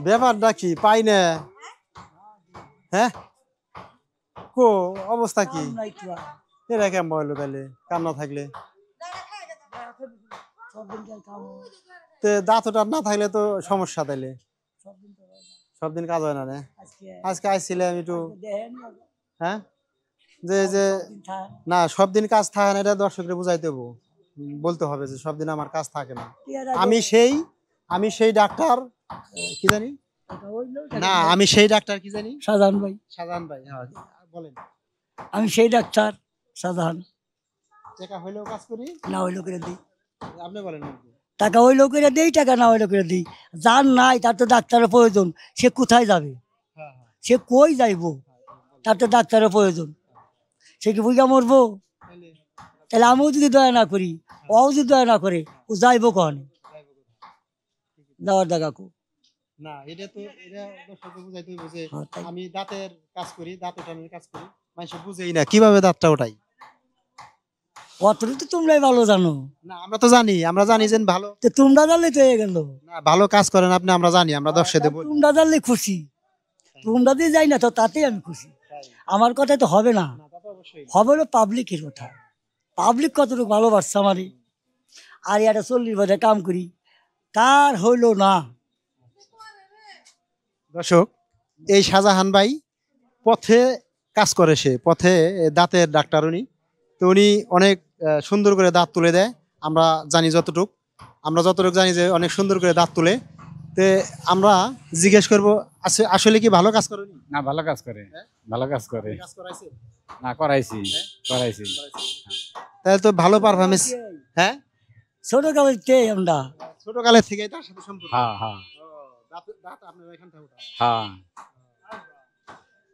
ব্যাপারটা কি পাই না? হ্যাঁ, কো অবস্থা কি? এরা কেমন বললো তাহলে কাম না থাকলে? দাঁতটা না থাকলে তো সমস্যা, তাইলে সব দিন কাজ হয় না রে। আজকে আইছিলাম একটু। হ্যাঁ, যে যে না সব দিন কাজ থাকে না, এটা দর্শককে বুঝাইতে দেবো, বলতে হবে যে সব দিন আমার কাজ থাকে না। আমি সেই ডাক্তার কি জানি না, আমি সেই ডাক্তার কি জানি, শাহজাহান ভাই। শাহজাহান ভাই, হ্যাঁ বলেন। আমি সেই ডাক্তার শাহজাহান। টাকা হইলেও কাজ করি, না হইলেও করে দিই। আপনি বলেন। টাকা হইলেও করে দিই, টাকা না হইলেও করে দিই। যার নাই তার তো ডাক্তারের প্রয়োজন, সে কোথায় যাবে, সে কই যাইব, তার তো ডাক্তারের প্রয়োজন। সে কি বুঝা মরবো? তাহলে আমিও যদি দয়া না করি, ও যদি দয়া না করে, ও যাইবো কখনে যাওয়ার জায়গা কো? না, এটা তো এটা দর্শককে বুঝাইতে হইব যে আমি দাঁতের কাজ করি, দাঁত ওঠানোর কাজ করি। মানুষ বুঝেই না কিভাবে দাঁতটা ওঠাই। অতটা তো তোমরাই ভালো জানো। না, আমরা তো জানি, আমরা জানি যে ভালো। তো তোমরা জানলে তো হয়ে গেল। না, ভালো কাজ করেন আপনি, আমরা জানি, আমরা দর্শকদের বলি। তোমরা জানলে খুশি, তোমরা দিয়ে যাই না তো তাতেই আমি খুশি। আমার কথাই তো হবে না, হবে হলো পাবলিকের কথা। পাবলিক কতটুকু ভালোবাসছে আমারে, আর এটা 40 বছর কাম করি, তার হইলো না। দর্শক, এই শাহজাহান ভাই পথে কাজ করে, সে পথে দাঁতের ডাক্তার উনি। তো উনি অনেক সুন্দর করে দাঁত তুলে দেয়। আমরা জানি যতটুকু জানি যে অনেক সুন্দর করে দাঁত তুলে। তে আমরা জিজ্ঞেস করবো আসলে কি ভালো কাজ করে? না, ভালো কাজ করে, ভালো কাজ করে। না, করাইছি। তাহলে তো ভালো পারফরমেন্স। হ্যাঁ, ছোটকালের থেকে তার সাথে সম্পর্ক। হ্যাঁ হ্যাঁ হ্যাঁ।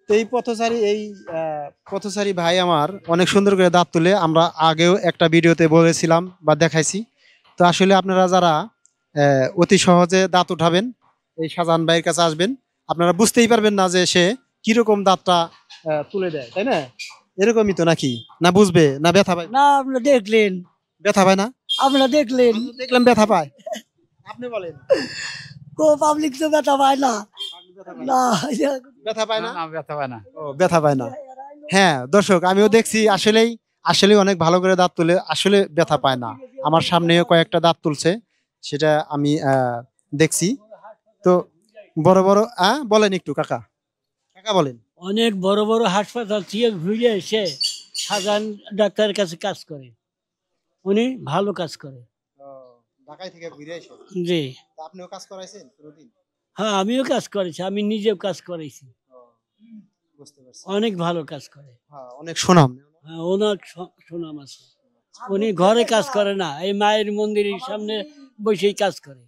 এই পথচারী ভাই আমার অনেক সুন্দর করে দাঁত তুলে, আমরা আগেও একটা ভিডিওতে বলেছিলাম বা দেখাইছি। তো আসলে আপনারা যারা অতি সহজে দাঁত উঠাবেন, এই শাহজাহান ভাইয়ের কাছে আসবেন, আপনারা বুঝতেই পারবেন না যে সে কিরকম দাঁতটা তুলে দেয়, তাই না? এরকমই তো নাকি? না বুঝবে না ব্যথা পায়? না, আপনারা দেখলেন ব্যথা পায় না? আপনারা দেখলেন, দেখলাম ব্যথা পায়। আপনি বলেন। কো পাবলিক তো ব্যথা পায় না। না, ব্যথা পায় না, ব্যথা পায় না। ও ব্যথা পায় না। হ্যাঁ দর্শক, আমিও দেখছি আসলেই অনেক ভালো করে দাঁত তুলে, আসলে ব্যথা পায় না। আমার সামনেও কয়েকটা দাঁত তুলছে, সেটা আমি দেখছি। তো বড় বড় বলেন একটু কাকা বলেন। অনেক বড় বড় হাসপাতাল থেকে ঘুরে এসে শাহজাহান ডাক্তারের কাছে কাজ করে, উনি ভালো কাজ করে। ঢাকায় থেকে ঘুরে এসে? জি। আপনিও কাজ করাইছেন কোনদিন? হ্যাঁ, আমিও কাজ করেছি, আমি নিজেও কাজ করেছি। অনেক ভালো কাজ করে, অনেক সুনাম। হ্যাঁ, ওনার সুনাম আছে। উনি ঘরে কাজ করে না, এই মায়ের মন্দিরের সামনে বসেই কাজ করে।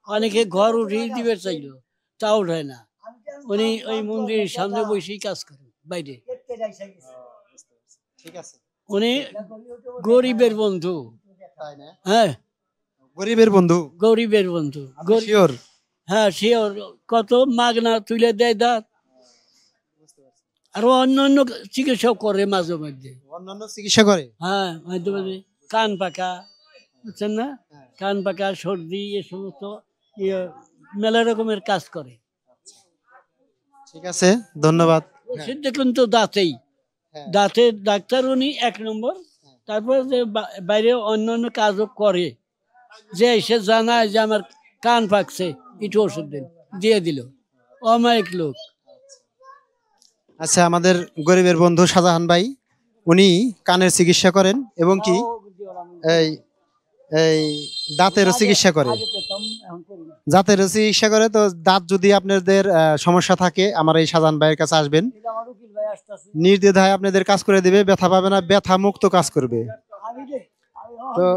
অনেকে ঘর উঠিয়ে দিবে চাইলো, তা উঠায় না, উনি ওই মন্দিরের সামনে বসেই কাজ করে বাইরে। ঠিক আছে। উনি গরিবের বন্ধু। হ্যাঁ, গরিবের বন্ধু। হ্যাঁ, শিওর। কত মাগনা তুলে দেয় দাঁত, আর অন্যান্য চিকিৎসা করে মাঝে মধ্যে। অন্যান্য চিকিৎসা করে? হ্যাঁ, মাঝে মাঝে কান পাকা, বুঝছেন না, কান পাকা, সর্দি, এ সমস্ত মেলা রকমের কাজ করে। ঠিক আছে, ধন্যবাদ। দেখুন তো দাঁতের ডাক্তার উনি 1 নম্বর। তারপরে যে বাইরে অন্যান্য কাজও করে, যে এসে জানায় যে আমার কান পাকছে, একটু ওষুধ দিয়ে দিল, অমায়িক লোক। আচ্ছা, আমাদের গরিবের বন্ধু শাহজাহান ভাই, উনি কানের চিকিৎসা করেন এবং কি এই দাঁতেরও চিকিৎসা করে। তো দাঁত যদি আপনাদের সমস্যা থাকে, আমার এই শাহজাহান ভাইয়ের কাছে আসবেন, নির্দ্বিধায় আপনাদের কাজ করে দিবে, ব্যথা পাবে না, ব্যথা মুক্ত কাজ করবে।